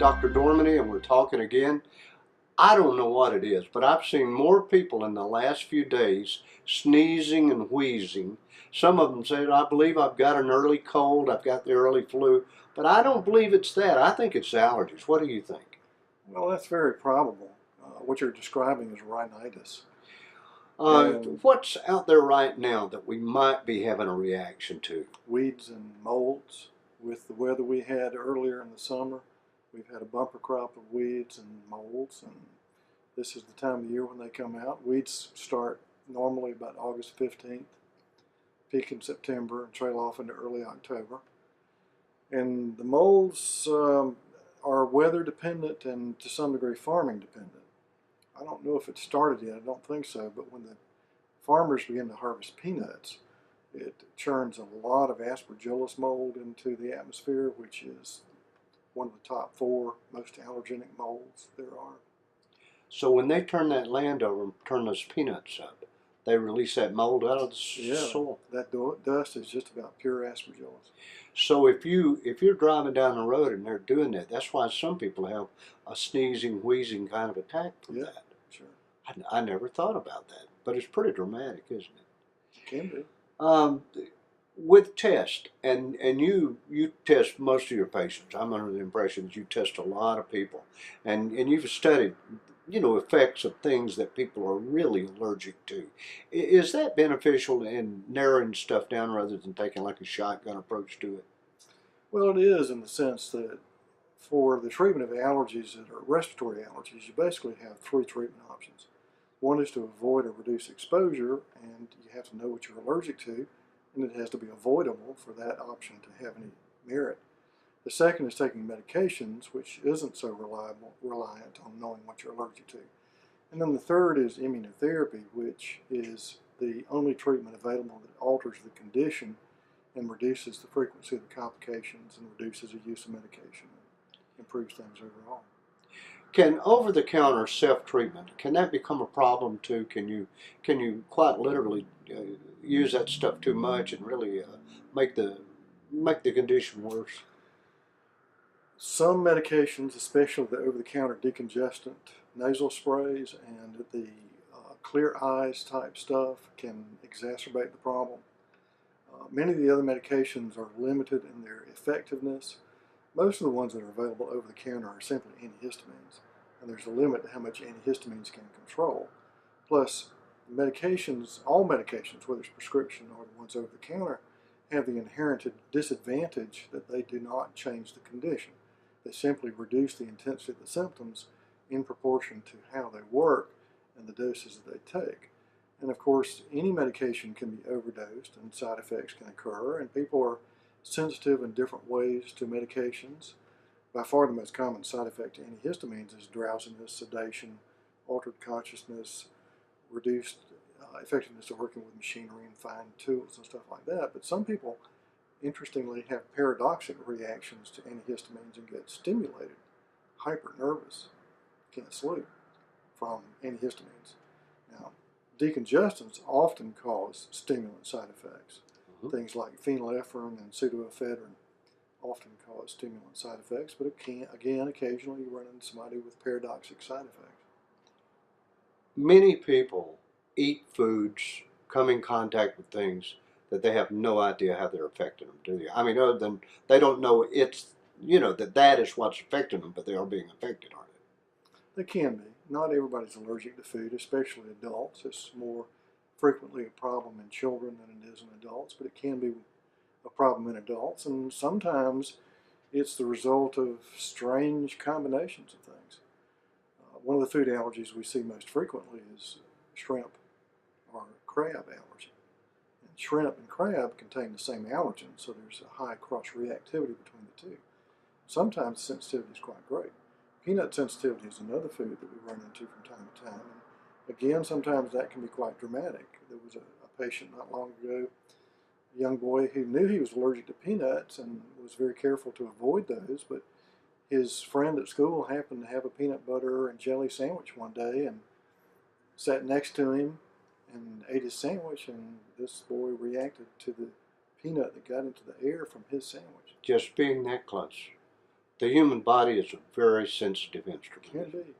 Dr. Dormany, and we're talking again. I don't know what it is, but I've seen more people in the last few days sneezing and wheezing. Some of them said, I believe I've got an early cold, I've got the early flu, but I don't believe it's that. I think it's allergies. What do you think? Well, that's very probable. What you're describing is rhinitis. What's out there right now that we might be having a reaction to? Weeds and molds. With the weather we had earlier in the summer, we've had a bumper crop of weeds and molds, and this is the time of year when they come out. Weeds start normally about August 15th, peak in September, and trail off into early October. And the molds are weather dependent and to some degree farming dependent. I don't know if it started yet, I don't think so, but when the farmers begin to harvest peanuts, it churns a lot of aspergillus mold into the atmosphere, which is one of the top 4 most allergenic molds there are. So when they turn that land over and turn those peanuts up, they release that mold out of the soil. That dust is just about pure aspergillus. So if you're driving down the road and they're doing that, that's why some people have a sneezing, wheezing kind of attack from that. Sure. I never thought about that, but it's pretty dramatic, isn't it? It can be. With test, and you test most of your patients. I'm under the impression that you test a lot of people, and you've studied, effects of things that people are really allergic to. Is that beneficial in narrowing stuff down rather than taking like a shotgun approach to it? Well, it is in the sense that for the treatment of allergies that are respiratory allergies, you basically have 3 treatment options. One is to avoid or reduce exposure, and you have to know what you're allergic to, and it has to be avoidable for that option to have any merit. The second is taking medications, which isn't so reliant on knowing what you're allergic to. And then the third is immunotherapy, which is the only treatment available that alters the condition and reduces the frequency of the complications and reduces the use of medication and improves things overall. Can over-the-counter self-treatment, can that become a problem too? Can you quite literally use that stuff too much and really make the condition worse? Some medications, especially the over-the-counter decongestant nasal sprays and the clear eyes type stuff, can exacerbate the problem. Many of the other medications are limited in their effectiveness. Most of the ones that are available over the counter are simply antihistamines, and there's a limit to how much antihistamines can control. Plus, medications, all medications, whether it's prescription or the ones over the counter, have the inherent disadvantage that they do not change the condition. They simply reduce the intensity of the symptoms in proportion to how they work and the doses that they take. And of course, any medication can be overdosed and side effects can occur, and people are sensitive in different ways to medications. By far the most common side effect to antihistamines is drowsiness, sedation, altered consciousness, reduced effectiveness of working with machinery and fine tools and stuff like that. But some people, interestingly, have paradoxic reactions to antihistamines and get stimulated, hyper nervous, can't sleep from antihistamines. Now, decongestants often cause stimulant side effects. Things like phenylephrine and pseudoephedrine often cause stimulant side effects, but it can, again, occasionally you run into somebody with paradoxic side effects. Many people eat foods, come in contact with things that they have no idea how they're affecting them, do they? I mean, other than they don't know that is what's affecting them, but they are being affected, aren't they? They can be. Not everybody's allergic to food, especially adults. It's more frequently a problem in children than it is in adults, but it can be a problem in adults, and sometimes it's the result of strange combinations of things. One of the food allergies we see most frequently is shrimp or crab allergy. And shrimp and crab contain the same allergen, so there's a high cross-reactivity between the two. Sometimes the sensitivity is quite great. Peanut sensitivity is another food that we run into from time to time. And again, sometimes that can be quite dramatic. There was a patient not long ago, a young boy who knew he was allergic to peanuts and was very careful to avoid those, but his friend at school happened to have a peanut butter and jelly sandwich one day and sat next to him and ate his sandwich, and this boy reacted to the peanut that got into the air from his sandwich. Just being that close. The human body is a very sensitive instrument. Can be.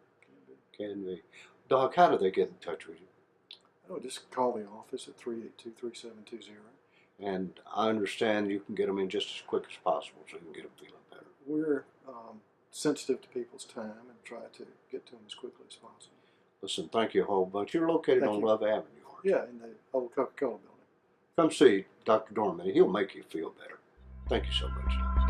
Can be. Doc, how do they get in touch with you? Oh, just call the office at 382-3720. And I understand you can get them in just as quick as possible so you can get them feeling better. We're sensitive to people's time and try to get to them as quickly as possible. Listen, thank you a whole bunch. You're located Thank on you. Love Avenue, aren't you? Yeah, in the old Coca-Cola building. Come see Dr. Dorman. He'll make you feel better. Thank you so much, Doc.